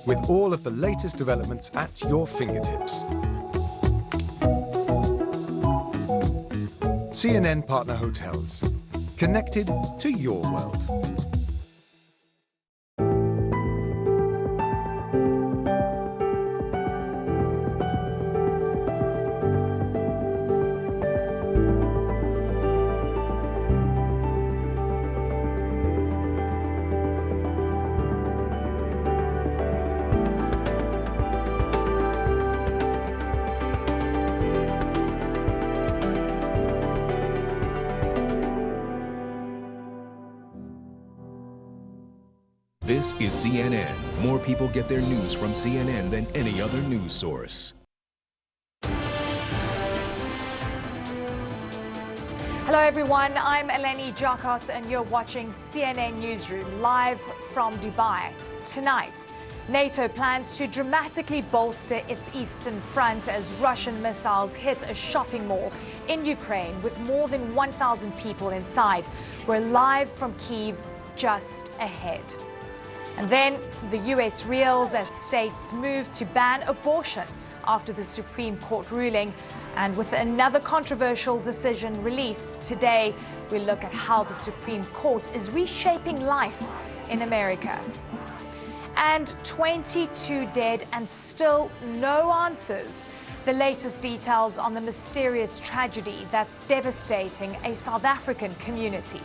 with all of the latest developments at your fingertips. CNN Partner Hotels, connected to your world. This is CNN. More people get their news from CNN than any other news source. Hello everyone, I'm Eleni Giakos and you're watching CNN Newsroom live from Dubai. Tonight, NATO plans to dramatically bolster its eastern front as Russian missiles hit a shopping mall in Ukraine with more than 1,000 people inside. We're live from Kyiv just ahead. And then the US reels as states move to ban abortion after the Supreme Court ruling. And with another controversial decision released today, we look at how the Supreme Court is reshaping life in America. And 22 dead and still no answers. The latest details on the mysterious tragedy that's devastating a South African community.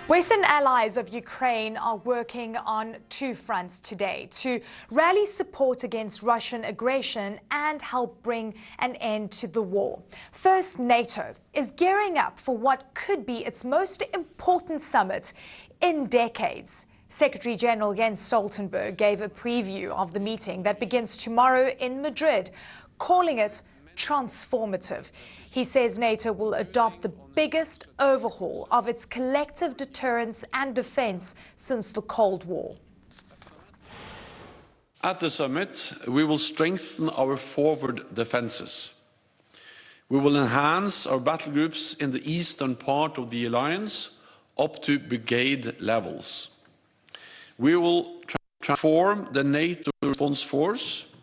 Western allies of Ukraine are working on two fronts today to rally support against Russian aggression and help bring an end to the war. First, NATO is gearing up for what could be its most important summit in decades. Secretary General Jens Stoltenberg gave a preview of the meeting that begins tomorrow in Madrid, calling it transformative. He says NATO will adopt the biggest overhaul of its collective deterrence and defense since the Cold War. At the summit, we will strengthen our forward defences. We will enhance our battle groups in the eastern part of the alliance up to brigade levels. We will transform the NATO response force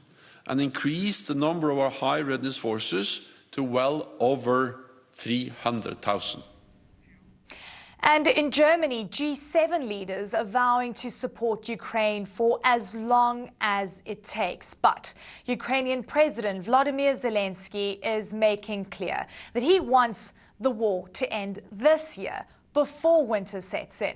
and increase the number of our high readiness forces to well over 300,000. And in Germany, G7 leaders are vowing to support Ukraine for as long as it takes. But Ukrainian President Volodymyr Zelensky is making clear that he wants the war to end this year before winter sets in.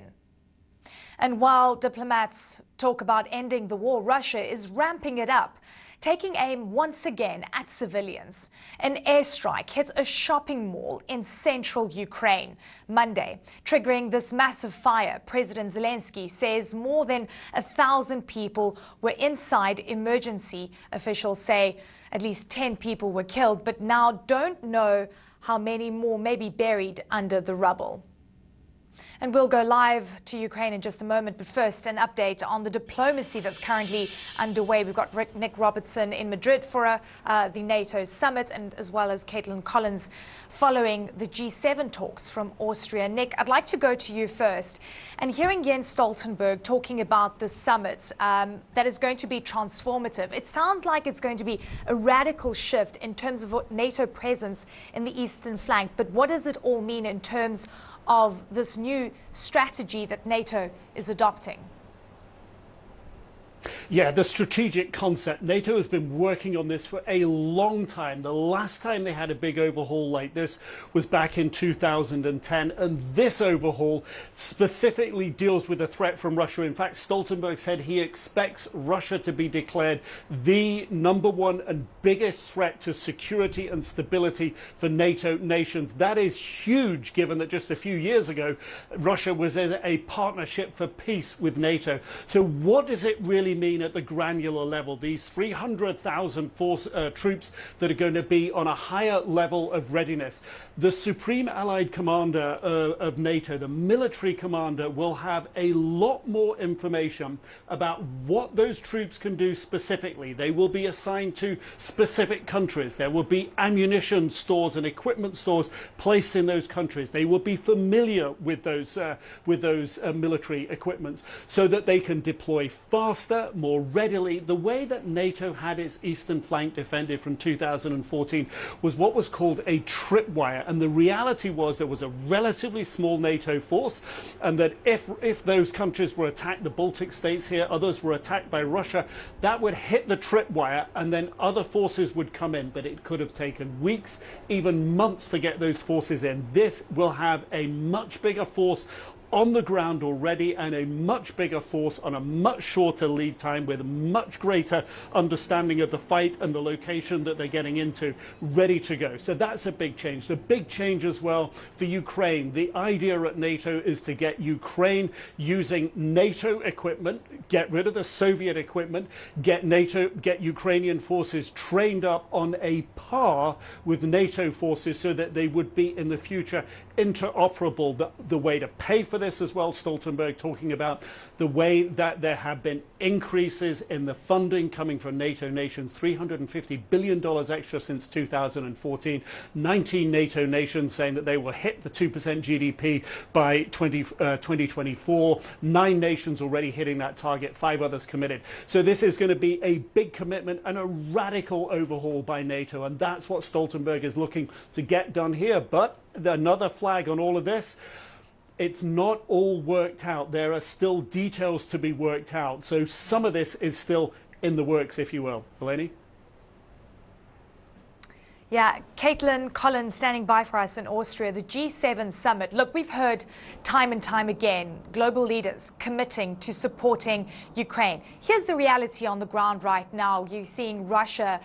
And while diplomats talk about ending the war, Russia is ramping it up, taking aim once again at civilians. An airstrike hit a shopping mall in central Ukraine Monday, triggering this massive fire. President Zelensky says more than 1,000 people were inside. Emergency officials say at least 10 people were killed, but now don't know how many more may be buried under the rubble. And we'll go live to Ukraine in just a moment, but first an update on the diplomacy that's currently underway. We've got Nick Robertson in Madrid for the NATO summit, and as well as Caitlin Collins following the G7 talks from Austria. Nick, I'd like to go to you first. And hearing Jens Stoltenberg talking about the summit that is going to be transformative, it sounds like it's going to be a radical shift in terms of NATO presence in the eastern flank. But what does it all mean in terms of this new strategy that NATO is adopting? Yeah, the strategic concept. NATO has been working on this for a long time. The last time they had a big overhaul like this was back in 2010, and this overhaul specifically deals with a threat from Russia. In fact, Stoltenberg said he expects Russia to be declared the #1 and biggest threat to security and stability for NATO nations. That is huge, given that just a few years ago, Russia was in a partnership for peace with NATO. So what does it really mean at the granular level. These 300,000 troops that are going to be on a higher level of readiness. The Supreme Allied Commander of NATO, the military commander, will have a lot more information about what those troops can do specifically. They will be assigned to specific countries. There will be ammunition stores and equipment stores placed in those countries. They will be familiar with those military equipments so that they can deploy faster, more readily. The way that NATO had its eastern flank defended from 2014 was what was called a tripwire, and the reality was there was a relatively small NATO force, and that if those countries were attacked, the Baltic states here, others were attacked by Russia, that would hit the tripwire and then other forces would come in, but it could have taken weeks, even months to get those forces in. This will have a much bigger force on the ground already, and a much bigger force on a much shorter lead time with a much greater understanding of the fight and the location that they're getting into, ready to go. So that's a big change. The big change as well for Ukraine. The idea at NATO is to get Ukraine using NATO equipment, get rid of the Soviet equipment, get Ukrainian forces trained up on a par with NATO forces so that they would be in the future interoperable. The way to pay for this as well, Stoltenberg talking about the way that there have been increases in the funding coming from NATO nations, $350 billion extra since 2014, 19 NATO nations saying that they will hit the 2% GDP by 2024, 9 nations already hitting that target, 5 others committed. So this is going to be a big commitment and a radical overhaul by NATO, and that's what Stoltenberg is looking to get done here. But another flag on all of this, it's not all worked out. There are still details to be worked out. So some of this is still in the works, if you will. Eleni? Yeah, Caitlin Collins standing by for us in Austria, the G7 summit. Look, we've heard time and time again, global leaders committing to supporting Ukraine. Here's the reality on the ground right now. You're seeing Russia,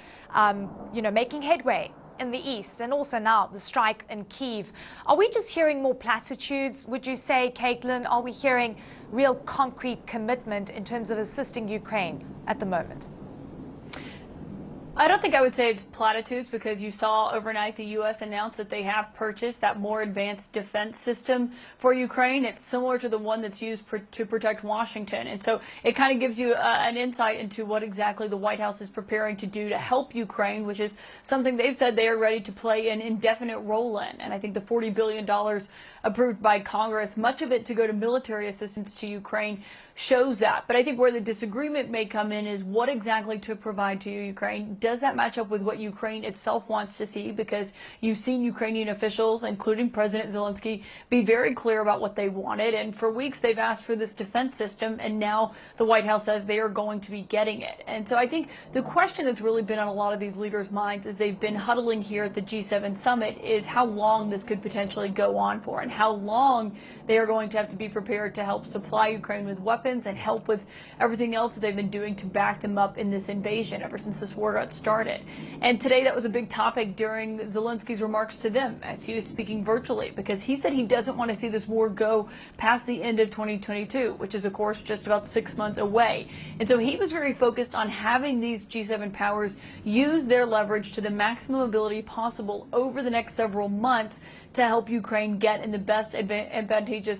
making headway in the east, and also now the strike in Kyiv. Are we just hearing more platitudes, would you say, Caitlin? Are we hearing real concrete commitment in terms of assisting Ukraine at the moment? I don't think I would say it's platitudes, because you saw overnight the U.S. announce that they have purchased that more advanced defense system for Ukraine. It's similar to the one that's used to protect Washington. And so it kind of gives you an insight into what exactly the White House is preparing to do to help Ukraine, which is something they've said they are ready to play an indefinite role in. And I think the $40 billion approved by Congress, much of it to go to military assistance to Ukraine, shows that. But I think where the disagreement may come in is what exactly to provide to Ukraine. Does that match up with what Ukraine itself wants to see? Because you've seen Ukrainian officials, including President Zelensky, be very clear about what they wanted. And for weeks they've asked for this defense system, and now the White House says they are going to be getting it. And so I think the question that's really been on a lot of these leaders' minds as they've been huddling here at the G7 summit is how long this could potentially go on for, and how long they are going to have to be prepared to help supply Ukraine with weapons and help with everything else that they've been doing to back them up in this invasion ever since this war got started. And today that was a big topic during Zelensky's remarks to them as he was speaking virtually, because he said he doesn't want to see this war go past the end of 2022, which is of course just about 6 months away. And so he was very focused on having these G7 powers use their leverage to the maximum ability possible over the next several months to help Ukraine get in the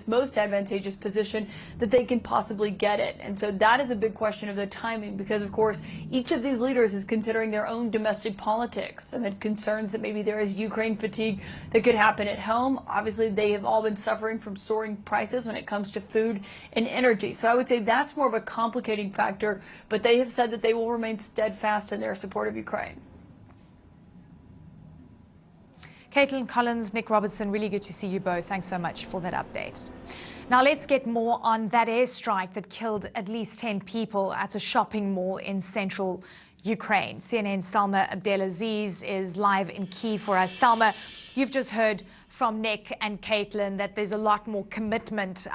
most advantageous position that they can possibly get it. And so that is a big question of the timing, because of course each of these leaders is considering their own domestic politics and it concerns that maybe there is Ukraine fatigue that could happen at home. Obviously they have all been suffering from soaring prices when it comes to food and energy. So I would say that's more of a complicating factor, but they have said that they will remain steadfast in their support of Ukraine. Caitlin Collins, Nick Robertson, really good to see you both. Thanks so much for that update. Now let's get more on that airstrike that killed at least 10 people at a shopping mall in central Ukraine. CNN's Salma Abdelaziz is live in Kyiv for us. Salma, you've just heard from Nick and Caitlin that there's a lot more commitment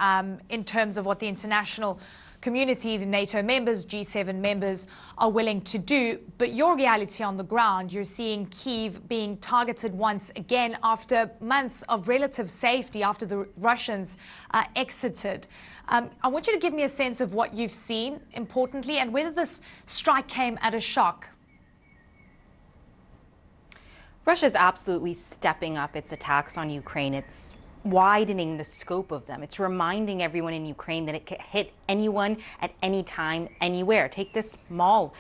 in terms of what the international community, the NATO members, G7 members are willing to do. But your reality on the ground, you're seeing Kyiv being targeted once again after months of relative safety after the Russians exited. I want you to give me a sense of what you've seen, importantly, and whether this strike came at a shock. Russia's absolutely stepping up its attacks on Ukraine. It's widening the scope of them. It's reminding everyone in Ukraine that it can hit anyone at any time, anywhere. Take this mall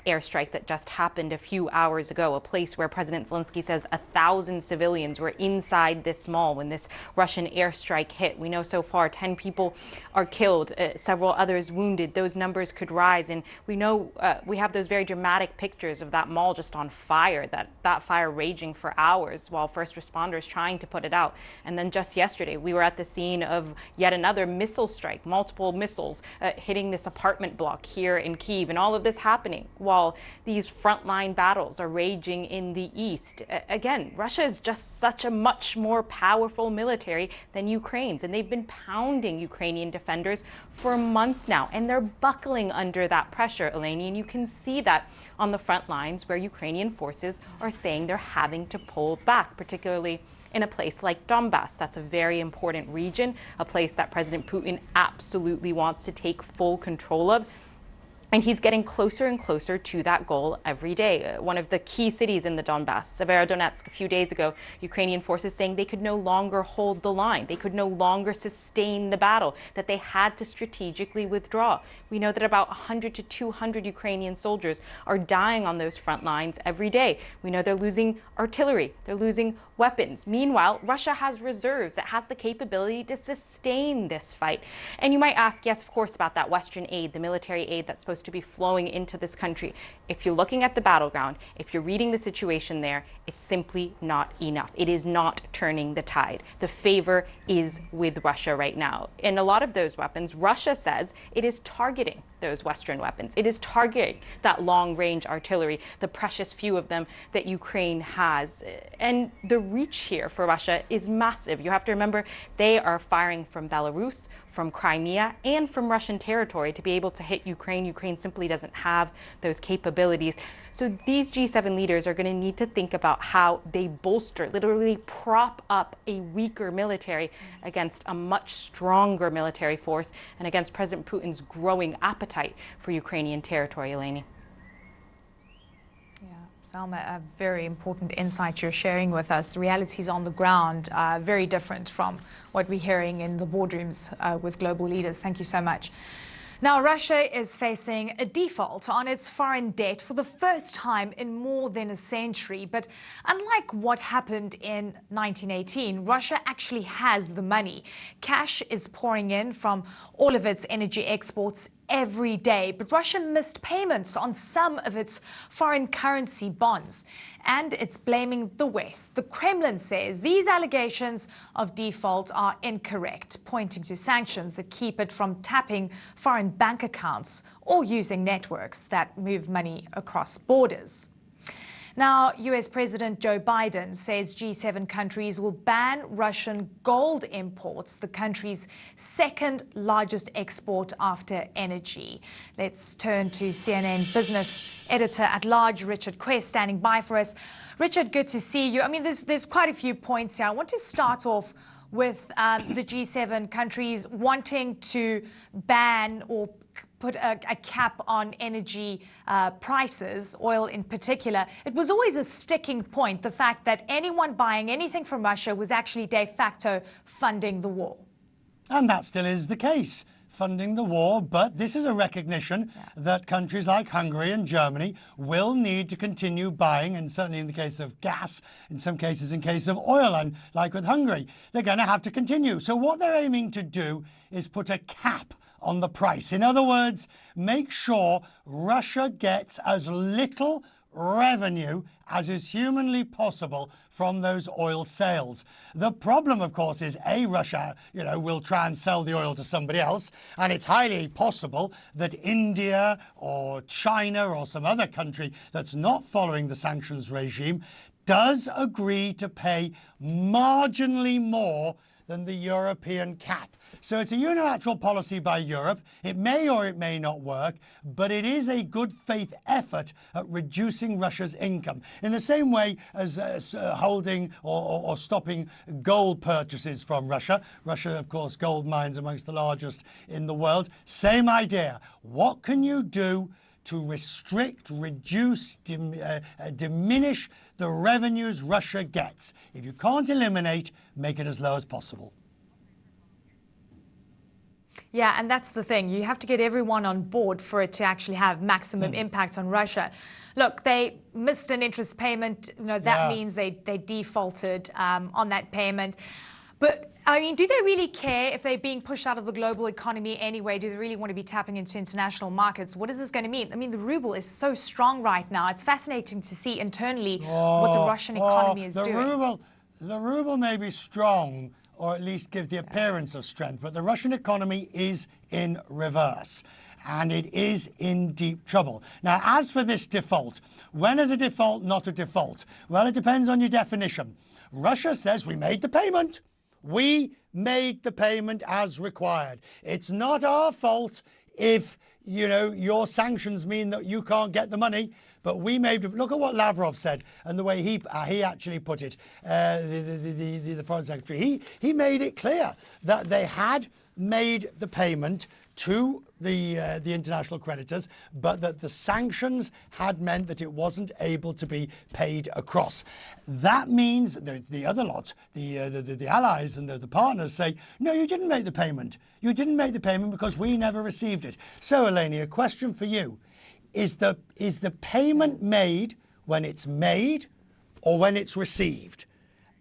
airstrike that just happened a few hours ago, a place where President Zelensky says 1,000 civilians were inside this mall when this Russian airstrike hit. We know so far 10 people are killed, several others wounded. Those numbers could rise, and we know we have those very dramatic pictures of that mall just on fire, that fire raging for hours while first responders trying to put it out. And then just yesterday, we were at the scene of yet another missile strike, multiple missiles hitting this apartment block here in Kyiv, and all of this happening while these frontline battles are raging in the east. Again, Russia is just such a much more powerful military than Ukraine's, and they've been pounding Ukrainian defenders for months now, and they're buckling under that pressure, Eleni, and you can see that on the front lines where Ukrainian forces are saying they're having to pull back, particularly in a place like Donbass. That's a very important region, a place that President Putin absolutely wants to take full control of. And he's getting closer and closer to that goal every day. One of the key cities in the Donbass, Severodonetsk, a few days ago, Ukrainian forces saying they could no longer hold the line. They could no longer sustain the battle, that they had to strategically withdraw. We know that about 100 to 200 Ukrainian soldiers are dying on those front lines every day. We know they're losing artillery, they're losing weapons. Meanwhile, Russia has reserves that has the capability to sustain this fight. And you might ask, yes, of course, about that Western aid, the military aid that's supposed to be flowing into this country. If you're looking at the battleground, if you're reading the situation there, it's simply not enough. It is not turning the tide. The favor is with Russia right now. And a lot of those weapons, Russia says it is targeting those Western weapons. It is targeting that long-range artillery, the precious few of them that Ukraine has. And the reach here for Russia is massive. You have to remember they are firing from Belarus, from Crimea, and from Russian territory to be able to hit Ukraine. Ukraine simply doesn't have those capabilities. So these G7 leaders are going to need to think about how they bolster, literally prop up a weaker military against a much stronger military force and against President Putin's growing appetite for Ukrainian territory, Eleni. Salma, a very important insight you're sharing with us. Realities on the ground are very different from what we're hearing in the boardrooms with global leaders. Thank you so much. Now, Russia is facing a default on its foreign debt for the first time in more than a century. But unlike what happened in 1918, Russia actually has the money. Cash is pouring in from all of its energy exports every day, but Russia missed payments on some of its foreign currency bonds, and it's blaming the West. The Kremlin says these allegations of default are incorrect, pointing to sanctions that keep it from tapping foreign bank accounts or using networks that move money across borders. Now, US President Joe Biden says G7 countries will ban Russian gold imports, the country's second largest export after energy. Let's turn to CNN business editor-at-large Richard Quest standing by for us. Richard, good to see you. I mean, there's quite a few points here. I want to start off with the G7 countries wanting to ban or put a cap on energy prices, oil in particular. It was always a sticking point, the fact that anyone buying anything from Russia was actually de facto funding the war. And that still is the case, funding the war, but this is a recognition that countries like Hungary and Germany will need to continue buying, and certainly in the case of gas, in some cases in case of oil, and like with Hungary, they're going to have to continue. So what they're aiming to do is put a cap on the price. In other words, make sure Russia gets as little revenue as is humanly possible from those oil sales. The problem, of course, is Russia, will try and sell the oil to somebody else, and it's highly possible that India or China or some other country that's not following the sanctions regime does agree to pay marginally more than the European cap. So it's a unilateral policy by Europe. It may or it may not work, but it is a good faith effort at reducing Russia's income. In the same way as holding or stopping gold purchases from Russia. Russia, of course, gold mines amongst the largest in the world. Same idea. What can you do to restrict, reduce, diminish the revenues Russia gets? If you can't eliminate, make it as low as possible. Yeah, and that's the thing. You have to get everyone on board for it to actually have maximum impact on Russia. Look, they missed an interest payment. You know, that means they defaulted on that payment. But, I mean, do they really care if they're being pushed out of the global economy anyway? Do they really want to be tapping into international markets? What is this going to mean? I mean, the ruble is so strong right now. It's fascinating to see internally what the Russian economy is doing. The ruble may be strong, or at least give the appearance of strength, but the Russian economy is in reverse. And it is in deep trouble. Now, as for this default, when is a default not a default? Well, it depends on your definition. Russia says we made the payment. We made the payment as required. It's not our fault if, you know, your sanctions mean that you can't get the money. But we made. Look at what Lavrov said and the way he actually put it. The foreign secretary. He made it clear that they had made the payment to the international creditors, but that the sanctions had meant that it wasn't able to be paid across. That means the other lot, the allies and the partners say, no, you didn't make the payment. You didn't make the payment because we never received it. So, Eleni, a question for you. Is the payment made when it's made or when it's received?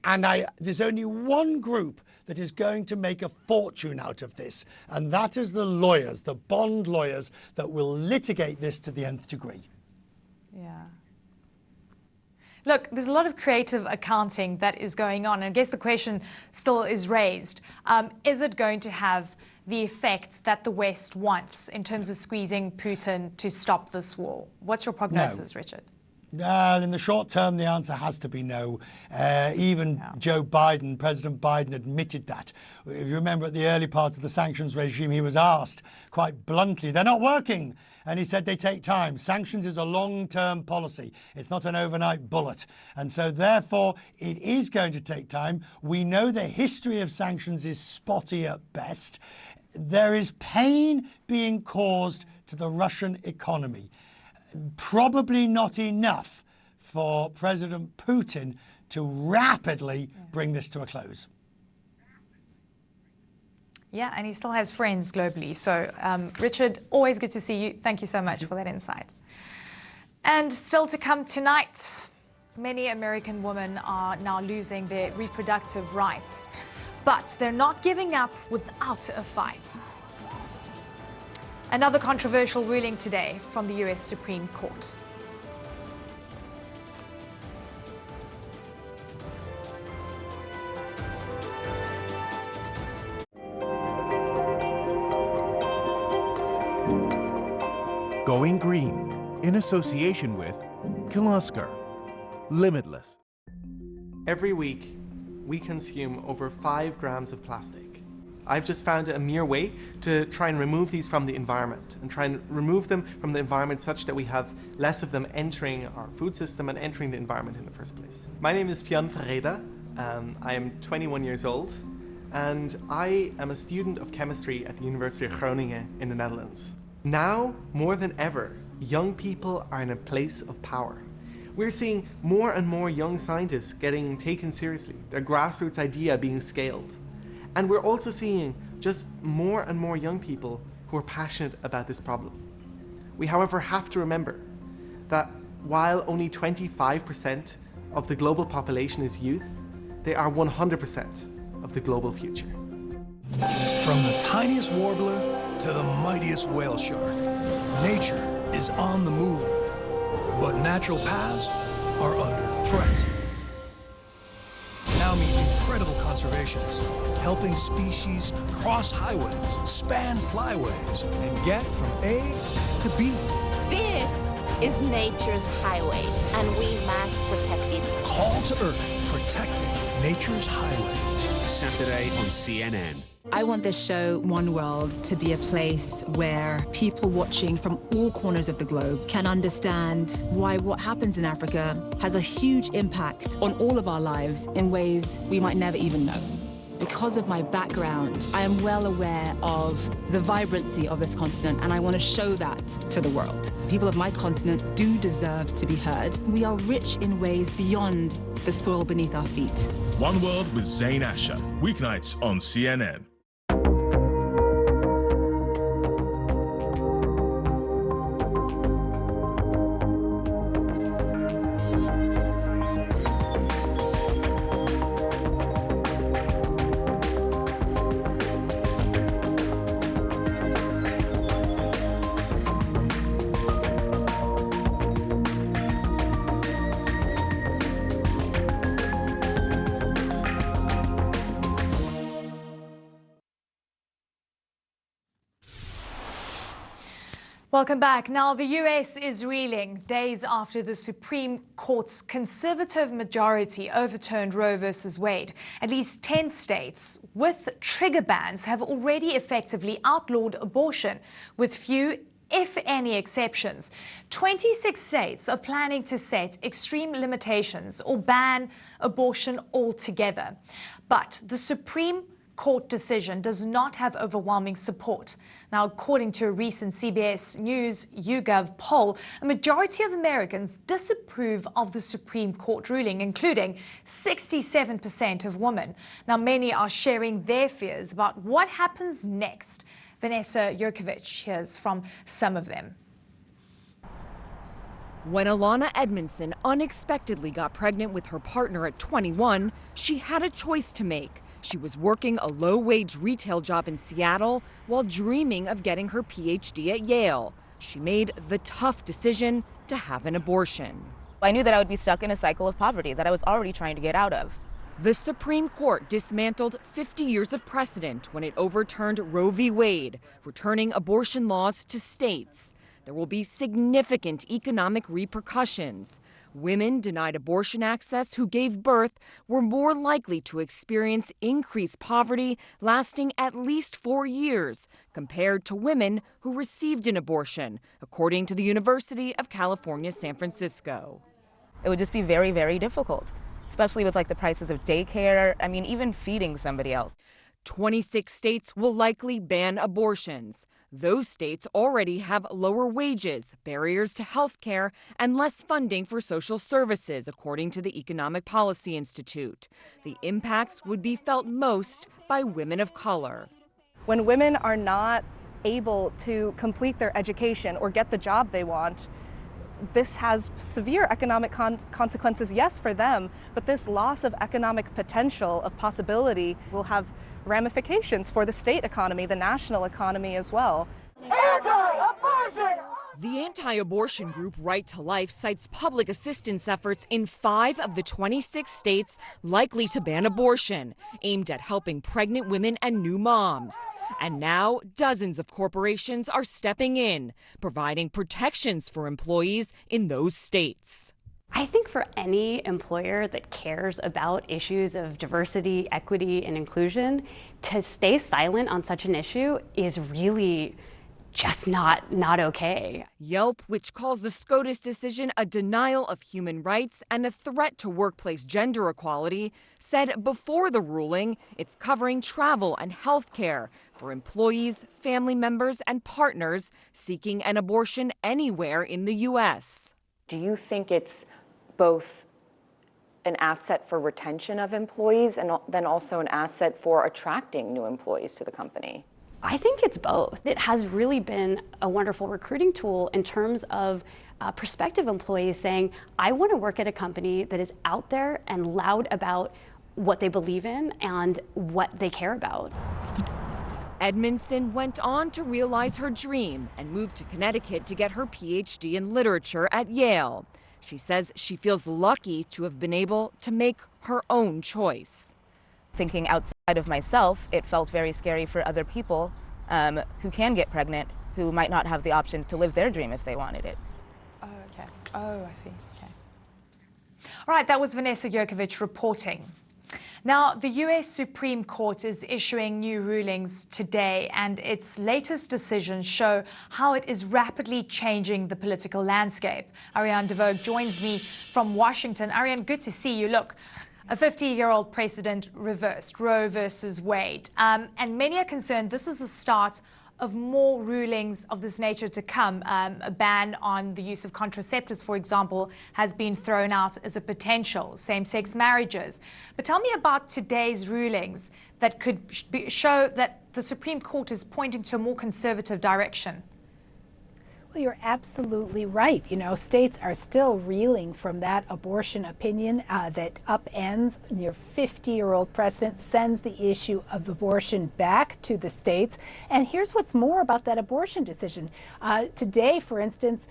And there's only one group that is going to make a fortune out of this, and that is the lawyers, the bond lawyers that will litigate this to the nth degree. Yeah. Look, there's a lot of creative accounting that is going on, and I guess the question still is raised. Is it going to have the effect that the West wants in terms of squeezing Putin to stop this war? What's your prognosis, Richard? In the short term, the answer has to be no. Even Joe Biden, President Biden, admitted that. If you remember at the early part of the sanctions regime, he was asked quite bluntly, they're not working. And he said they take time. Sanctions is a long-term policy. It's not an overnight bullet. And so therefore, it is going to take time. We know the history of sanctions is spotty at best. There is pain being caused to the Russian economy. Probably not enough for President Putin to rapidly bring this to a close. Yeah, and he still has friends globally. So, Richard, always good to see you. Thank you so much for that insight. And still to come tonight, many American women are now losing their reproductive rights, but they're not giving up without a fight. Another controversial ruling today from the US Supreme Court. Going Green, in association with Kirloskar, Limitless. Every week, we consume over 5 grams of plastic. I've just found a mere way to try and remove these from the environment and try and remove them from the environment such that we have less of them entering our food system and entering the environment in the first place. My name is Fionn Ferreira. I am 21 years old and I am a student of chemistry at the University of Groningen in the Netherlands. Now, more than ever, young people are in a place of power. We're seeing more and more young scientists getting taken seriously, their grassroots idea being scaled. And we're also seeing just more and more young people who are passionate about this problem. We, however, have to remember that while only 25% of the global population is youth, they are 100% of the global future. From the tiniest warbler to the mightiest whale shark, nature is on the move, but natural paths are under threat. Now meet incredible conservationists, helping species cross highways, span flyways, and get from A to B. This is nature's highway, and we must protect it. Call to Earth, protecting nature's highways. Saturday on CNN. I want this show, One World, to be a place where people watching from all corners of the globe can understand why what happens in Africa has a huge impact on all of our lives in ways we might never even know. Because of my background, I am well aware of the vibrancy of this continent, and I want to show that to the world. People of my continent do deserve to be heard. We are rich in ways beyond the soil beneath our feet. One World with Zain Asher, weeknights on CNN. Welcome back. Now, the U.S. is reeling days after the Supreme Court's conservative majority overturned Roe v. Wade. At least 10 states with trigger bans have already effectively outlawed abortion, with few, if any, exceptions. 26 states are planning to set extreme limitations or ban abortion altogether. But the Supreme Court decision does not have overwhelming support. Now, according to a recent CBS News YouGov poll, a majority of Americans disapprove of the Supreme Court ruling, including 67% of women. Now, many are sharing their fears about what happens next. Vanessa Yurkovich hears from some of them. When Alana Edmondson unexpectedly got pregnant with her partner at 21, she had a choice to make. She was working a low-wage retail job in Seattle while dreaming of getting her PhD at Yale. She made the tough decision to have an abortion. I knew that I would be stuck in a cycle of poverty that I was already trying to get out of. The Supreme Court dismantled 50 years of precedent when it overturned Roe v. Wade, returning abortion laws to states. There will be significant economic repercussions. Women denied abortion access who gave birth were more likely to experience increased poverty lasting at least 4 years compared to women who received an abortion, according to the University of California, San Francisco. It would just be very, very difficult, especially with like the prices of daycare. I mean, even feeding somebody else. 26 states will likely ban abortions. Those states already have lower wages, barriers to health care, and less funding for social services, according to the Economic Policy Institute. The impacts would be felt most by women of color. When women are not able to complete their education or get the job they want, this has severe economic consequences, yes, for them, but this loss of economic potential, of possibility, will have ramifications for the state economy, the national economy as well. Anti-abortion! The anti-abortion group Right to Life cites public assistance efforts in 5 of the 26 states likely to ban abortion, aimed at helping pregnant women and new moms. And now, dozens of corporations are stepping in, providing protections for employees in those states. I think for any employer that cares about issues of diversity, equity, and inclusion, to stay silent on such an issue is really just not okay. Yelp, which calls the SCOTUS decision a denial of human rights and a threat to workplace gender equality, said before the ruling it's covering travel and health care for employees, family members, and partners seeking an abortion anywhere in the U.S. Do you think it's both an asset for retention of employees and then also an asset for attracting new employees to the company? I think it's both. It has really been a wonderful recruiting tool in terms of prospective employees saying, I want to work at a company that is out there and loud about what they believe in and what they care about. Edmondson went on to realize her dream and moved to Connecticut to get her PhD in literature at Yale. She says she feels lucky to have been able to make her own choice. Thinking outside of myself, it felt very scary for other people who can get pregnant, who might not have the option to live their dream if they wanted it. Oh, okay. Oh, I see. Okay. All right, that was Vanessa Yurkovich reporting. Now, the US Supreme Court is issuing new rulings today, and its latest decisions show how it is rapidly changing the political landscape. Ariane DeVogue joins me from Washington. Ariane, good to see you. Look, a 50-year-old precedent reversed, Roe versus Wade. And many are concerned this is the start of more rulings of this nature to come. A ban on the use of contraceptives, for example, has been thrown out as a potential, same-sex marriages. But tell me about today's rulings that could show that the Supreme Court is pointing to a more conservative direction. Well, you're absolutely right. You know, states are still reeling from that abortion opinion that upends your 50-year-old precedent, sends the issue of abortion back to the states. And here's what's more about that abortion decision. Today, for instance,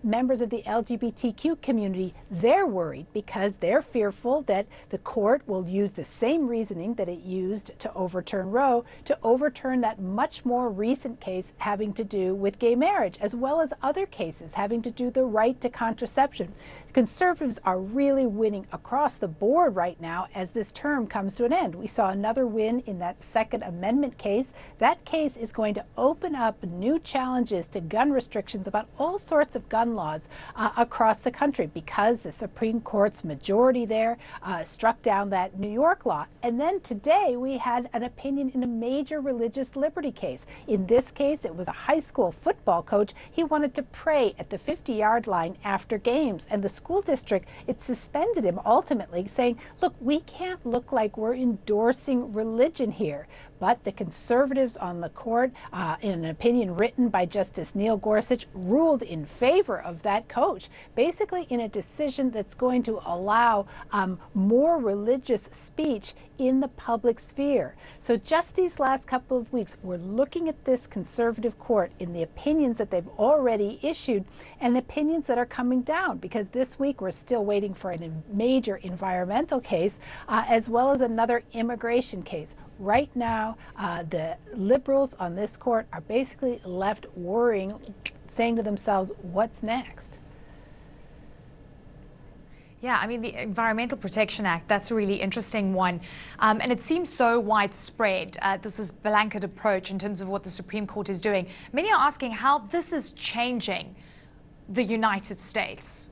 members of the LGBTQ community, they're worried because they're fearful that the court will use the same reasoning that it used to overturn Roe to overturn that much more recent case having to do with gay marriage, as well as other cases having to do the right to contraception. Conservatives are really winning across the board right now as this term comes to an end. We saw another win in that Second Amendment case. That case is going to open up new challenges to gun restrictions about all sorts of gun laws across the country because the Supreme Court's majority there struck down that New York law. And then today we had an opinion in a major religious liberty case. In this case, it was a high school football coach. He wanted to pray at the 50-yard line after games, and the school district, it suspended him ultimately, saying, look, we can't look like we're endorsing religion here. But the conservatives on the court, in an opinion written by Justice Neil Gorsuch, ruled in favor of that coach, basically in a decision that's going to allow more religious speech in the public sphere. So just these last couple of weeks, we're looking at this conservative court in the opinions that they've already issued and opinions that are coming down, because this week we're still waiting for a major environmental case as well as another immigration case. Right now, the liberals on this court are basically left worrying, saying to themselves, what's next? Yeah, I mean, the Environmental Protection Act, that's a really interesting one. And it seems so widespread. This is a blanket approach in terms of what the Supreme Court is doing. Many are asking how this is changing the United States.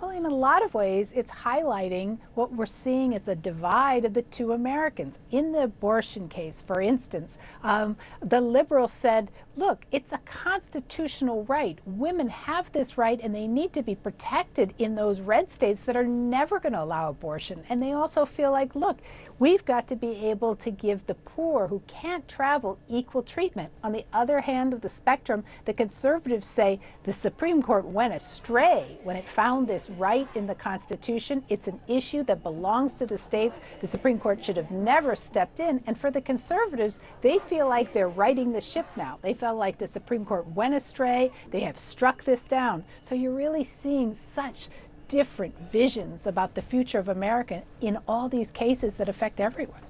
Well, in a lot of ways, it's highlighting what we're seeing as a divide of the two Americans. In the abortion case, for instance, the liberals said, look, it's a constitutional right. Women have this right and they need to be protected in those red states that are never going to allow abortion. And they also feel like, look, we've got to be able to give the poor who can't travel equal treatment. On the other hand of the spectrum, the conservatives say the Supreme Court went astray when it found this right in the Constitution. It's an issue that belongs to the states. The Supreme Court should have never stepped in. And for the conservatives, they feel like they're righting the ship now. They felt like the Supreme Court went astray. They have struck this down. So you're really seeing such different visions about the future of America in all these cases that affect everyone.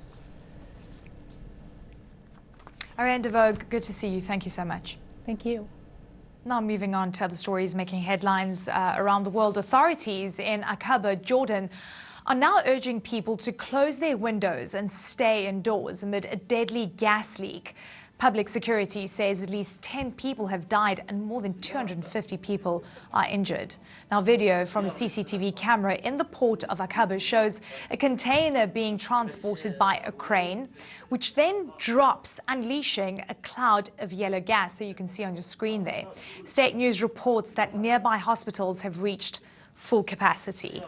Ariane DeVogue, good to see you. Thank you so much. Thank you. Now moving on to other stories making headlines around the world. Authorities in Aqaba, Jordan, are now urging people to close their windows and stay indoors amid a deadly gas leak. Public security says at least 10 people have died and more than 250 people are injured. Now, video from a CCTV camera in the port of Aqaba shows a container being transported by a crane, which then drops, unleashing a cloud of yellow gas that you can see on your screen there. State News reports that nearby hospitals have reached full capacity.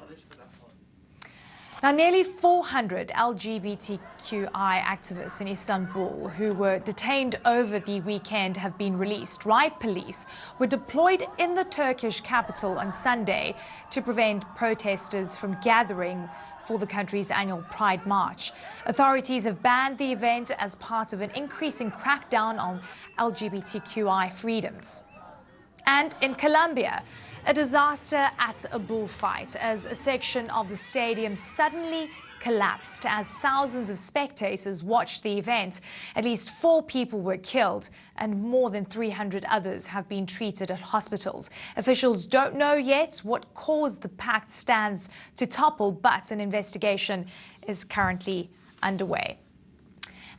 Now, nearly 400 LGBTQI activists in Istanbul who were detained over the weekend have been released. Riot police were deployed in the Turkish capital on Sunday to prevent protesters from gathering for the country's annual Pride March. Authorities have banned the event as part of an increasing crackdown on LGBTQI freedoms. And in Colombia, a disaster at a bullfight as a section of the stadium suddenly collapsed as thousands of spectators watched the event. At least 4 people were killed and more than 300 others have been treated at hospitals. Officials don't know yet what caused the packed stands to topple, but an investigation is currently underway.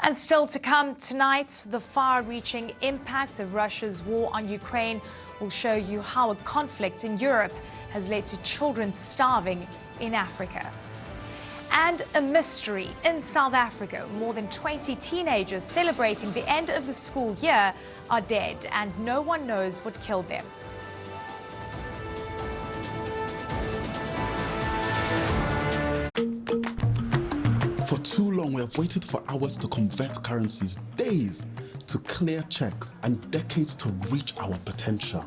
And still to come tonight, the far-reaching impact of Russia's war on Ukraine will show you how a conflict in Europe has led to children starving in Africa. And a mystery in South Africa. More than 20 teenagers celebrating the end of the school year are dead, and no one knows what killed them. For too long, we have waited for hours to convert currencies, days to clear checks, and decades to reach our potential.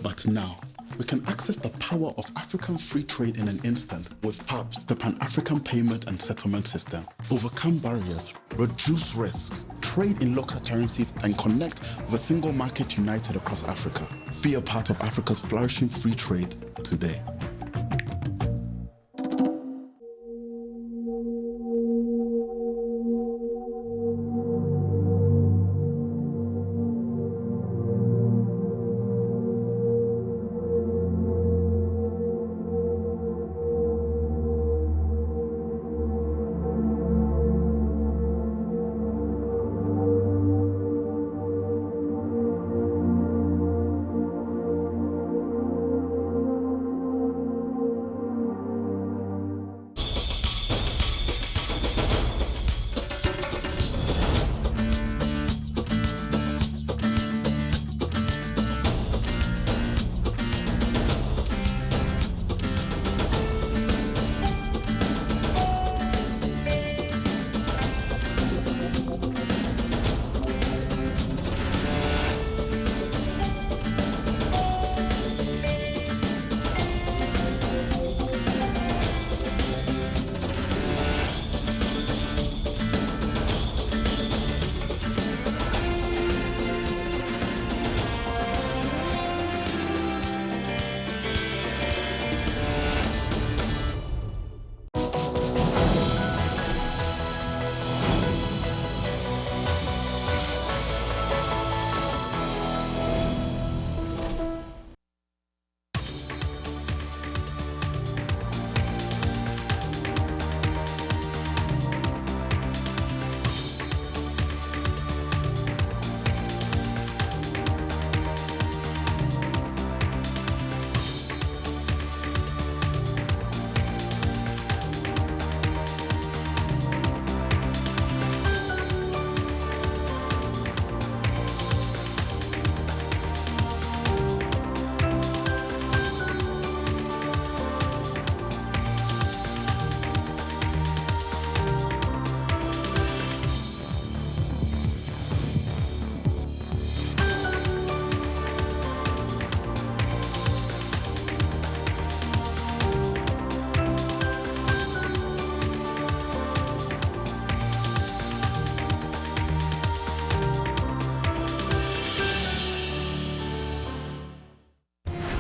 But now, we can access the power of African free trade in an instant with PAPS, the Pan-African Payment and Settlement System. Overcome barriers, reduce risks, trade in local currencies, and connect with a single market united across Africa. Be a part of Africa's flourishing free trade today.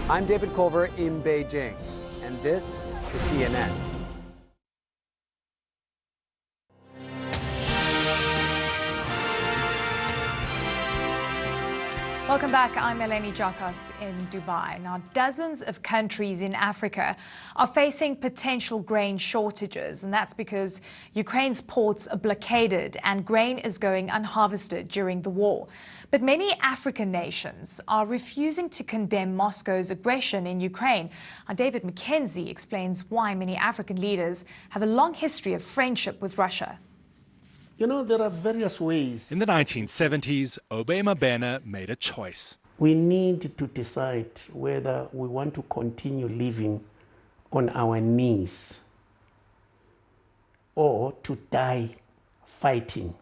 I'm David Culver in Beijing, and this is CNN. Welcome back. I'm Eleni Jakos in Dubai. Now, dozens of countries in Africa are facing potential grain shortages, and that's because Ukraine's ports are blockaded and grain is going unharvested during the war. But many African nations are refusing to condemn Moscow's aggression in Ukraine. David McKenzie explains why many African leaders have a long history of friendship with Russia. You know, there are various ways. In the 1970s, Obey Mabena made a choice. We need to decide whether we want to continue living on our knees or to die fighting.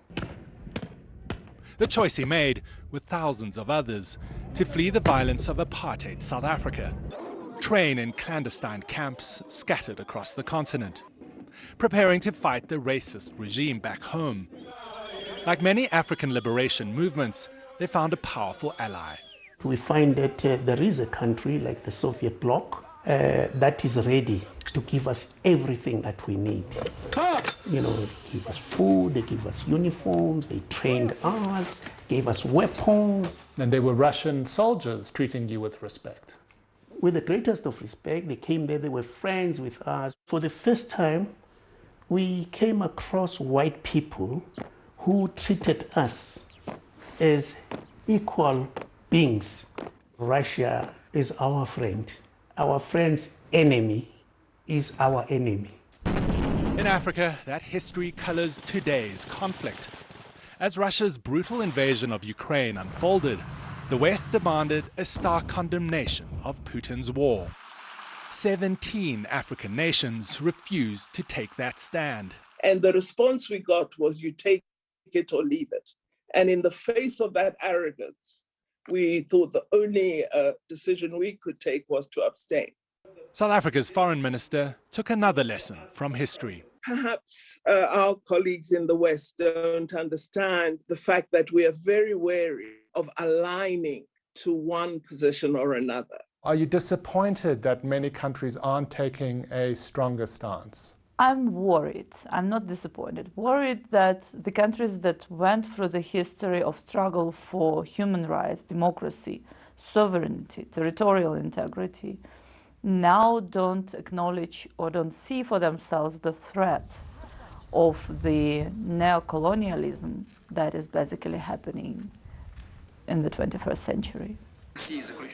The choice he made, with thousands of others, to flee the violence of apartheid South Africa, train in clandestine camps scattered across the continent, preparing to fight the racist regime back home. Like many African liberation movements, they found a powerful ally. We find that there is a country like the Soviet bloc that is ready to give us everything that we need. You know, they give us food, they give us uniforms, they trained us, gave us weapons. And they were Russian soldiers treating you with respect. With the greatest of respect, they came there, they were friends with us. For the first time, we came across white people who treated us as equal beings. Russia is our friend. Our friend's enemy is our enemy. In Africa, that history colors today's conflict. As Russia's brutal invasion of Ukraine unfolded, the West demanded a stark condemnation of Putin's war. 17 African nations refused to take that stand. And the response we got was, you take it or leave it. And in the face of that arrogance, we thought the only decision we could take was to abstain. South Africa's foreign minister took another lesson from history. Perhaps our colleagues in the West don't understand the fact that we are very wary of aligning to one position or another. Are you disappointed that many countries aren't taking a stronger stance? I'm worried. I'm not disappointed. Worried that the countries that went through the history of struggle for human rights, democracy, sovereignty, territorial integrity, now don't acknowledge or don't see for themselves the threat of the neocolonialism that is basically happening in the 21st century.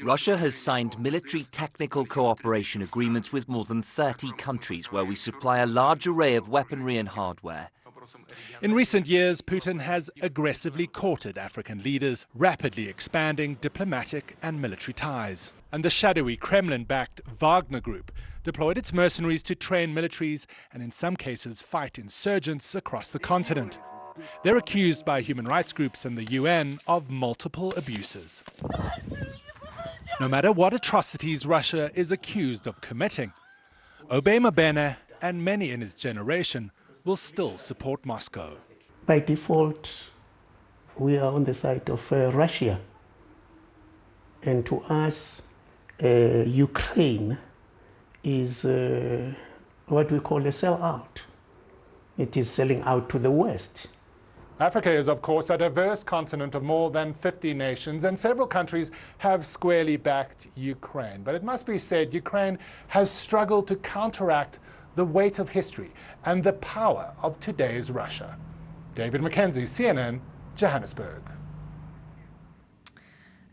Russia has signed military technical cooperation agreements with more than 30 countries where we supply a large array of weaponry and hardware. In recent years, Putin has aggressively courted African leaders, rapidly expanding diplomatic and military ties. And the shadowy Kremlin-backed Wagner Group deployed its mercenaries to train militaries and in some cases fight insurgents across the continent. They're accused by human rights groups and the UN of multiple abuses. No matter what atrocities Russia is accused of committing, Obey Mabene and many in his generation will still support Moscow. By default, we are on the side of Russia. And to us, Ukraine is what we call a sellout. It is selling out to the West. Africa is, of course, a diverse continent of more than 50 nations, and several countries have squarely backed Ukraine. But it must be said, Ukraine has struggled to counteract the weight of history and the power of today's Russia. David McKenzie, CNN, Johannesburg.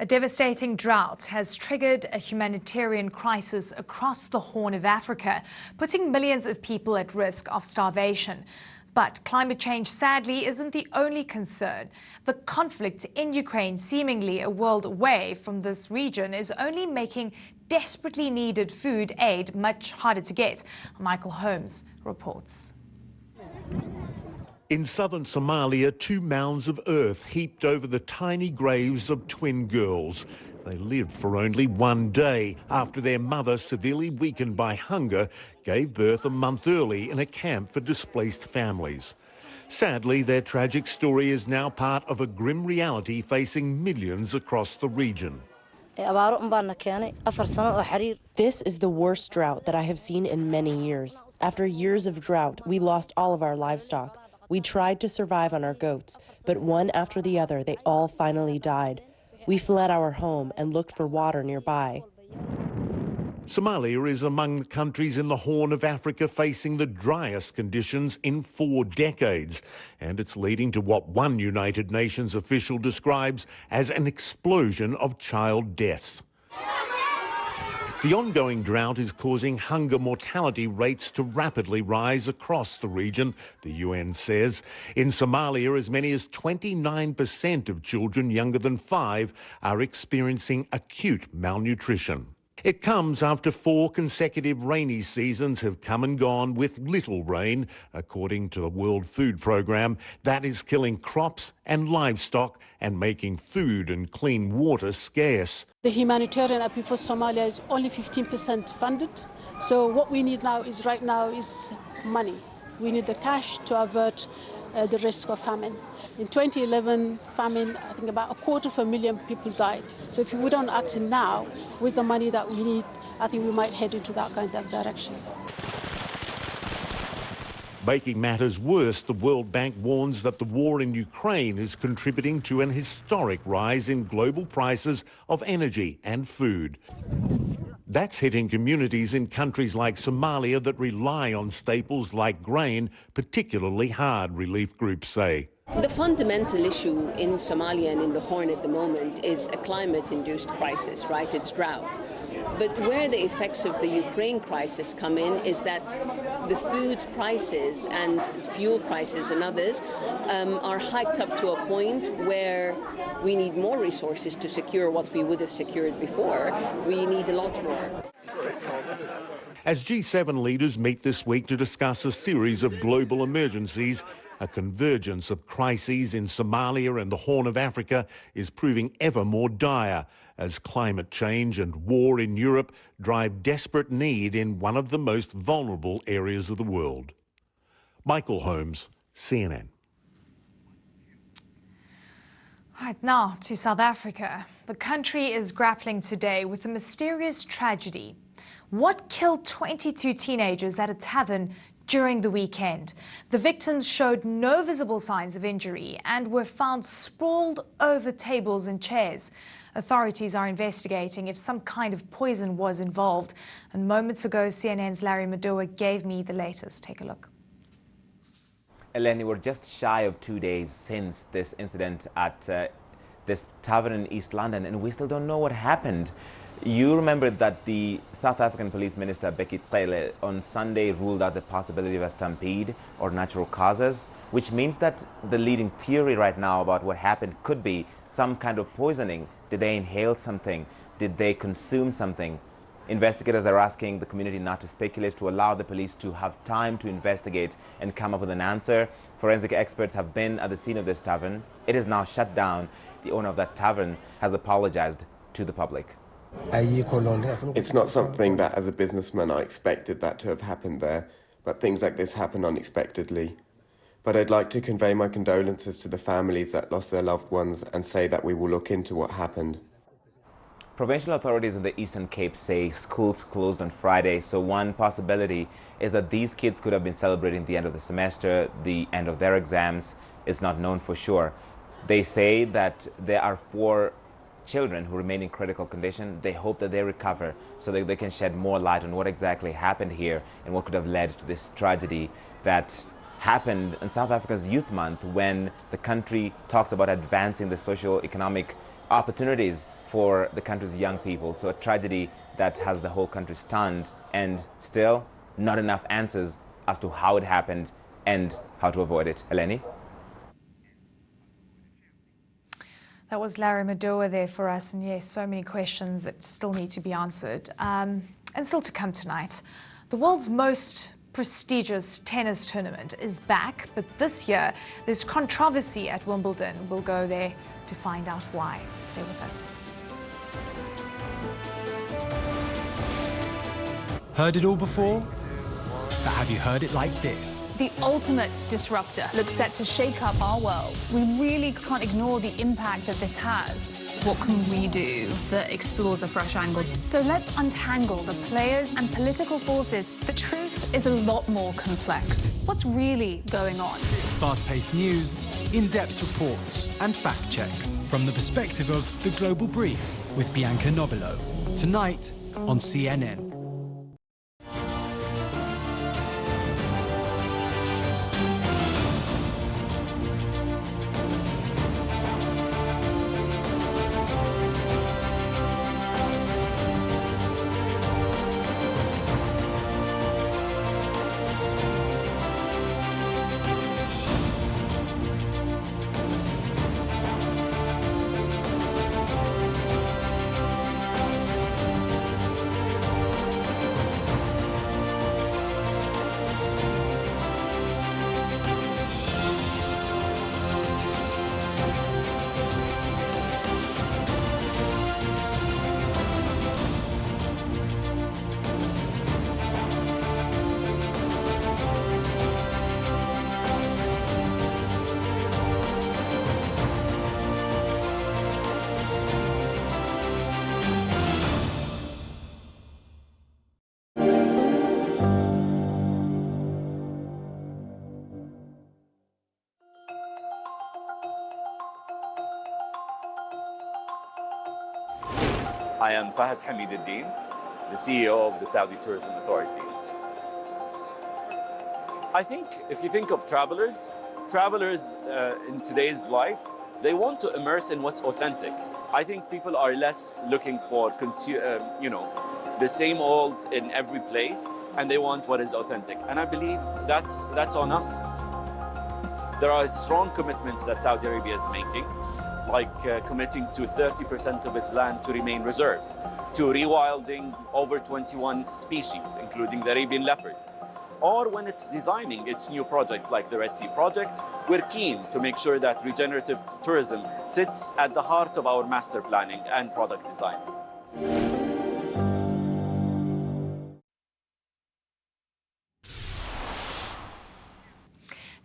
A devastating drought has triggered a humanitarian crisis across the Horn of Africa, putting millions of people at risk of starvation. But climate change, sadly, isn't the only concern. The conflict in Ukraine, seemingly a world away from this region, is only making desperately needed food aid much harder to get. Michael Holmes reports. In southern Somalia, 2 mounds of earth heaped over the tiny graves of twin girls. They lived for only 1 day after their mother, severely weakened by hunger, gave birth a month early in a camp for displaced families. Sadly, their tragic story is now part of a grim reality facing millions across the region. This is the worst drought that I have seen in many years. After years of drought, we lost all of our livestock. We tried to survive on our goats, but one after the other, they all finally died. We fled our home and looked for water nearby. Somalia is among the countries in the Horn of Africa facing the driest conditions in 4 decades, and it's leading to what one United Nations official describes as an explosion of child deaths. The ongoing drought is causing hunger mortality rates to rapidly rise across the region, the UN says. In Somalia, as many as 29% of children younger than 5 are experiencing acute malnutrition. It comes after 4 consecutive rainy seasons have come and gone with little rain, according to the World Food Programme. That is killing crops and livestock and making food and clean water scarce. The humanitarian appeal for Somalia is only 15% funded. So what we need now is money. We need the cash to avert the risk of famine. In 2011, famine, I think about 250,000 people died. So if we don't act now with the money that we need, I think we might head into that kind of direction. Making matters worse, the World Bank warns that the war in Ukraine is contributing to an historic rise in global prices of energy and food. That's hitting communities in countries like Somalia that rely on staples like grain particularly hard, relief groups say. The fundamental issue in Somalia and in the Horn at the moment is a climate-induced crisis, right? It's drought. But where the effects of the Ukraine crisis come in is that the food prices and fuel prices and others are hiked up to a point where we need more resources to secure what we would have secured before. We need a lot more. As G7 leaders meet this week to discuss a series of global emergencies, a convergence of crises in Somalia and the Horn of Africa is proving ever more dire as climate change and war in Europe drive desperate need in one of the most vulnerable areas of the world. Michael Holmes, CNN. Right now to South Africa. The country is grappling today with a mysterious tragedy. What killed 22 teenagers at a tavern during the weekend? The victims showed no visible signs of injury and were found sprawled over tables and chairs. Authorities are investigating if some kind of poison was involved. And moments ago, CNN's Larry Madowo gave me the latest. Take a look. Eleni, we're just shy of 2 days since this incident at this tavern in East London, and we still don't know what happened. You remember that the South African Police Minister, Bheki Cele, on Sunday ruled out the possibility of a stampede or natural causes, which means that the leading theory right now about what happened could be some kind of poisoning. Did they inhale something? Did they consume something? Investigators are asking the community not to speculate, to allow the police to have time to investigate and come up with an answer. Forensic experts have been at the scene of this tavern. It is now shut down. The owner of that tavern has apologized to the public. It's not something that as a businessman I expected that to have happened there, but things like this happen unexpectedly. But I'd like to convey my condolences to the families that lost their loved ones and say that we will look into what happened. Provincial authorities in the Eastern Cape say schools closed on Friday, so one possibility is that these kids could have been celebrating the end of the semester, the end of their exams. It's not known for sure. They say that there are 4 children who remain in critical condition. They hope that they recover so that they can shed more light on what exactly happened here and what could have led to this tragedy that happened in South Africa's Youth Month, when the country talks about advancing the socio-economic opportunities for the country's young people. So a tragedy that has the whole country stunned, and still not enough answers as to how it happened and how to avoid it. Eleni? That was Larry Madowo there for us, and yes, so many questions that still need to be answered. And still to come tonight. The world's most prestigious tennis tournament is back, but this year there's controversy at Wimbledon. We'll go there to find out why. Stay with us. Heard it all before? But have you heard it like this? The ultimate disruptor looks set to shake up our world. We really can't ignore the impact that this has. What can we do that explores a fresh angle? So let's untangle the players and political forces. The truth is a lot more complex. What's really going on? Fast-paced news, in-depth reports, and fact checks from the perspective of The Global Brief with Bianca Nobilo. Tonight on CNN. I am Fahad Hamid Al-Din, the CEO of the Saudi Tourism Authority. I think if you think of travelers in today's life, they want to immerse in what's authentic. I think people are less looking for, the same old in every place, and they want what is authentic. And I believe that's on us. There are strong commitments that Saudi Arabia is making, like committing to 30% of its land to remain reserves, to rewilding over 21 species, including the Arabian leopard. Or when it's designing its new projects like the Red Sea project, we're keen to make sure that regenerative tourism sits at the heart of our master planning and product design.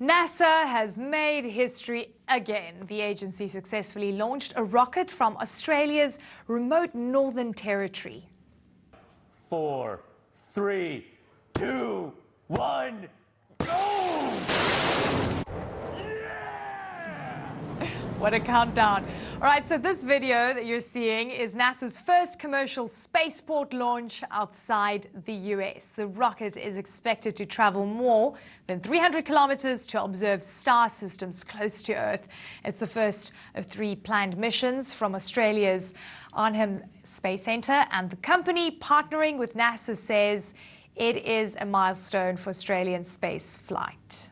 NASA has made history again. The agency successfully launched a rocket from Australia's remote Northern Territory. 4, 3, 2, 1, go! What a countdown. All right, so this video that you're seeing is NASA's first commercial spaceport launch outside the US. The rocket is expected to travel more than 300 kilometers to observe star systems close to Earth. It's the first of 3 planned missions from Australia's Arnhem Space Centre, and the company partnering with NASA says it is a milestone for Australian space flight.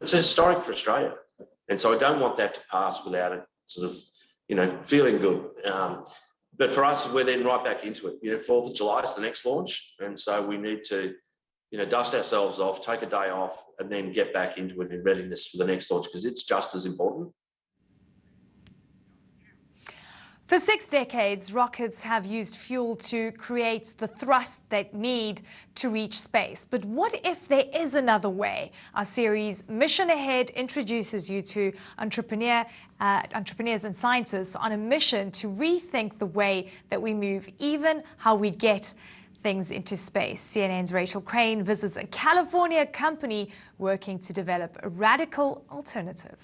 It's historic for Australia. And so I don't want that to pass without it sort of, feeling good. But for us, we're then right back into it. 4th of July is the next launch. And so we need to, dust ourselves off, take a day off, and then get back into it in readiness for the next launch, because it's just as important. For 6 decades, rockets have used fuel to create the thrust they need to reach space. But what if there is another way? Our series Mission Ahead introduces you to entrepreneurs and scientists on a mission to rethink the way that we move, even how we get things into space. CNN's Rachel Crane visits a California company working to develop a radical alternative.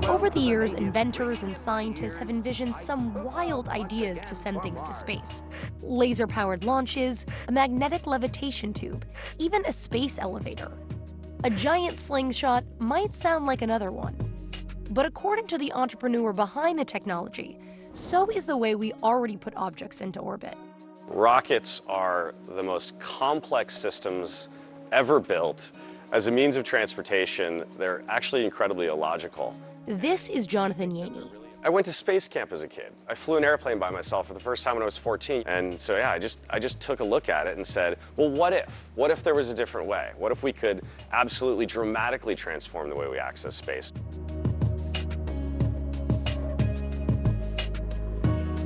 Over the years, inventors and scientists have envisioned some wild ideas to send things to space. Laser-powered launches, a magnetic levitation tube, even a space elevator. A giant slingshot might sound like another one. But according to the entrepreneur behind the technology, so is the way we already put objects into orbit. Rockets are the most complex systems ever built. As a means of transportation, they're actually incredibly illogical. This is Jonathan Yaney. I went to space camp as a kid. I flew an airplane by myself for the first time when I was 14. And so, yeah, I just took a look at it and said, well, what if? What if there was a different way? What if we could absolutely dramatically transform the way we access space?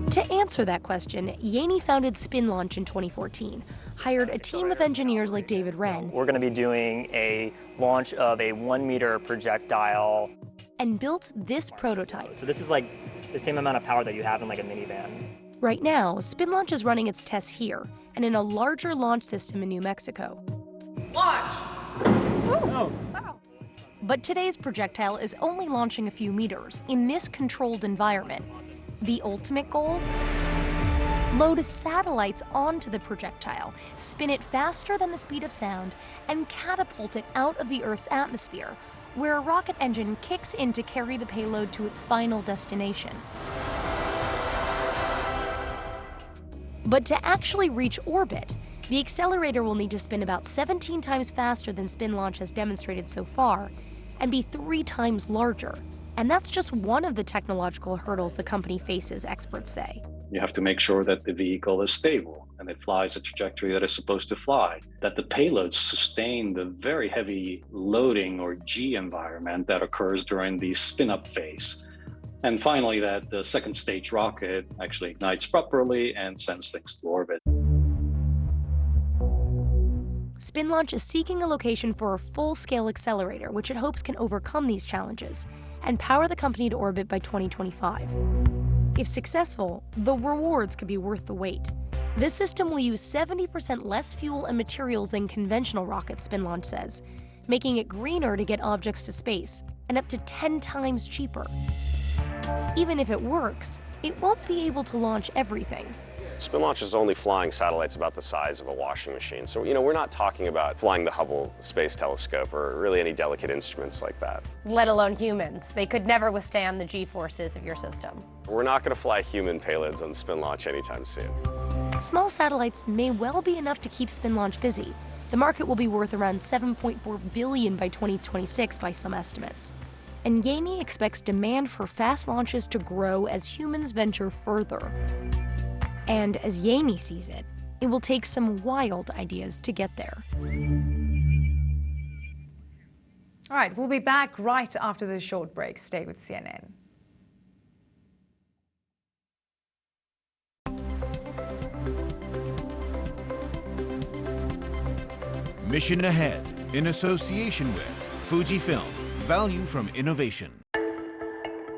To answer that question, Yaney founded Spin Launch in 2014, hired a team of engineers like David Wren. We're going to be doing a launch of a 1-meter projectile. And built this prototype. So this is like the same amount of power that you have in like a minivan. Right now, Spin Launch is running its tests here and in a larger launch system in New Mexico. Launch! Oh. Wow. But today's projectile is only launching a few meters in this controlled environment. The ultimate goal? Load satellites onto the projectile, spin it faster than the speed of sound, and catapult it out of the Earth's atmosphere, where a rocket engine kicks in to carry the payload to its final destination. But to actually reach orbit, the accelerator will need to spin about 17 times faster than Spin Launch has demonstrated so far, and be 3 times larger. And that's just one of the technological hurdles the company faces, experts say. You have to make sure that the vehicle is stable and it flies a trajectory that it's supposed to fly, that the payloads sustain the very heavy loading or G environment that occurs during the spin-up phase. And finally, that the second stage rocket actually ignites properly and sends things to orbit. Spin Launch is seeking a location for a full-scale accelerator, which it hopes can overcome these challenges and power the company to orbit by 2025. If successful, the rewards could be worth the wait. This system will use 70% less fuel and materials than conventional rockets, Spin Launch says, making it greener to get objects to space and up to 10 times cheaper. Even if it works, it won't be able to launch everything. Spin Launch is only flying satellites about the size of a washing machine. So, we're not talking about flying the Hubble Space Telescope or really any delicate instruments like that. Let alone humans. They could never withstand the G-forces of your system. We're not going to fly human payloads on Spin Launch anytime soon. Small satellites may well be enough to keep Spin Launch busy. The market will be worth around $7.4 billion by 2026 by some estimates. And Yaney expects demand for fast launches to grow as humans venture further. And as Yaney sees it, it will take some wild ideas to get there. All right, we'll be back right after this short break. Stay with CNN. Mission Ahead, in association with Fujifilm, value from innovation.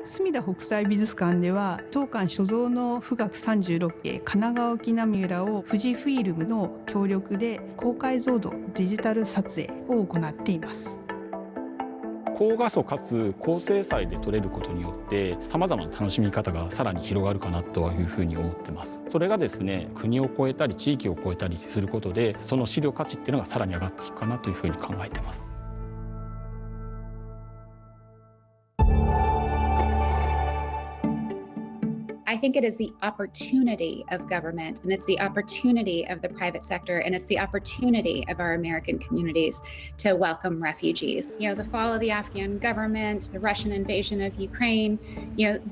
隅田北斎美術館では当館所蔵の富岳36景神奈川沖ナミュラを富士フィルムの協力で高解像度デジタル撮影を行っています。高画素かつ高精細で撮れることによってさまざまな楽しみ方がさらに広がるかなというふうに思ってます。それがですね、国を越えたり地域を越えたりすることでその資料価値っていうのがさらに上がっていくかなというふうに考えています。I think it is the opportunity of government, and it's the opportunity of the private sector, and it's the opportunity of our American communities to welcome refugees. The fall of the Afghan government, the Russian invasion of Ukraine,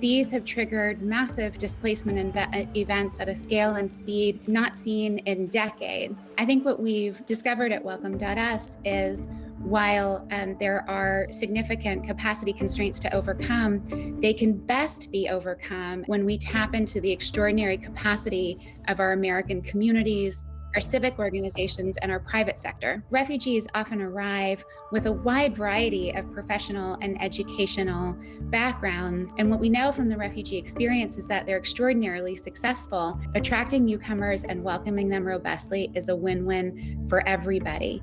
these have triggered massive displacement events at a scale and speed not seen in decades. I think what we've discovered at Welcome.us is while there are significant capacity constraints to overcome, they can best be overcome when we tap into the extraordinary capacity of our American communities, our civic organizations, and our private sector. Refugees often arrive with a wide variety of professional and educational backgrounds. And what we know from the refugee experience is that they're extraordinarily successful. Attracting newcomers and welcoming them robustly is a win-win for everybody.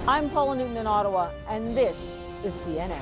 I'm Paula Newton in Ottawa, and this is CNN.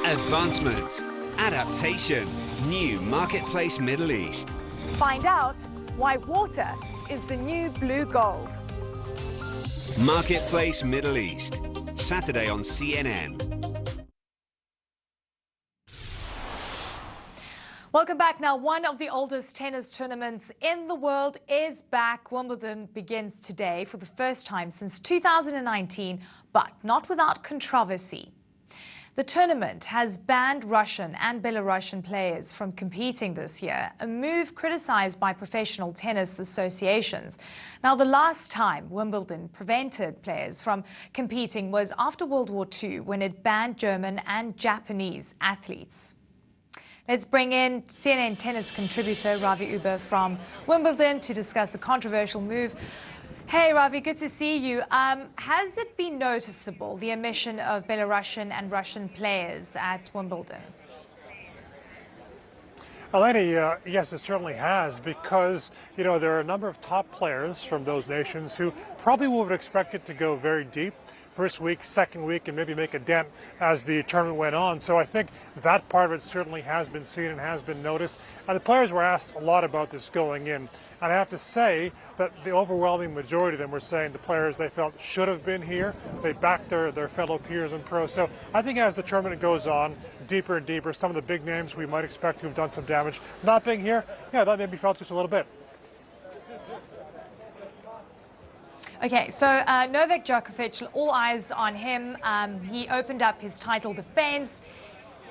Advancement, adaptation, new Marketplace Middle East. Find out why water is the new blue gold. Marketplace Middle East, Saturday on CNN. Welcome back. Now, one of the oldest tennis tournaments in the world is back. Wimbledon begins today for the first time since 2019, but not without controversy. The tournament has banned Russian and Belarusian players from competing this year, a move criticized by professional tennis associations. Now, the last time Wimbledon prevented players from competing was after World War II, when it banned German and Japanese athletes. Let's bring in CNN tennis contributor Ravi Uber from Wimbledon to discuss a controversial move. Hey, Ravi, good to see you. Has it been noticeable, the omission of Belarusian and Russian players at Wimbledon? Eleni, yes, it certainly has, because, there are a number of top players from those nations who probably would have expected to go very deep first week, second week, and maybe make a dent as the tournament went on. So I think that part of it certainly has been seen and has been noticed. And the players were asked a lot about this going in. And I have to say that the overwhelming majority of them were saying the players they felt should have been here. They backed their fellow peers and pros. So I think as the tournament goes on, deeper and deeper, some of the big names we might expect to have done some damage, not being here, that made me felt just a little bit. Okay, so Novak Djokovic, all eyes on him. He opened up his title defense.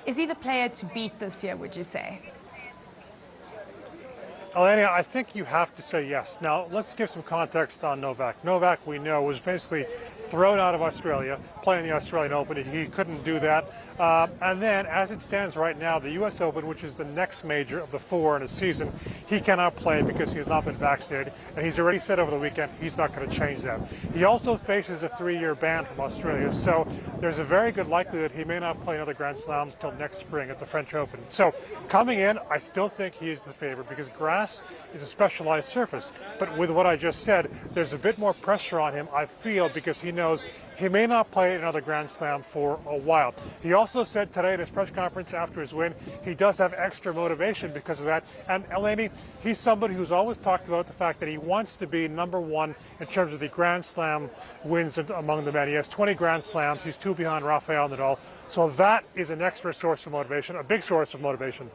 Is he the player to beat this year, would you say? Eleni, I think you have to say yes. Now, let's give some context on Novak. Novak, we know, was basically thrown out of Australia, playing the Australian Open. He couldn't do that. And then, as it stands right now, the U.S. Open, which is the next major of the 4 in a season, he cannot play because he has not been vaccinated. And he's already said over the weekend he's not going to change that. He also faces a 3-year ban from Australia. So there's a very good likelihood he may not play another Grand Slam until next spring at the French Open. So coming in, I still think he is the favorite because grass is a specialized surface. But with what I just said, there's a bit more pressure on him, I feel, because he knows he may not play another Grand Slam for a while. He also said today at his press conference after his win, he does have extra motivation because of that. And Eleni, he's somebody who's always talked about the fact that he wants to be #1 in terms of the Grand Slam wins among the men. He has 20 Grand Slams. He's 2 behind Rafael Nadal. So that is an extra source of motivation, a big source of motivation.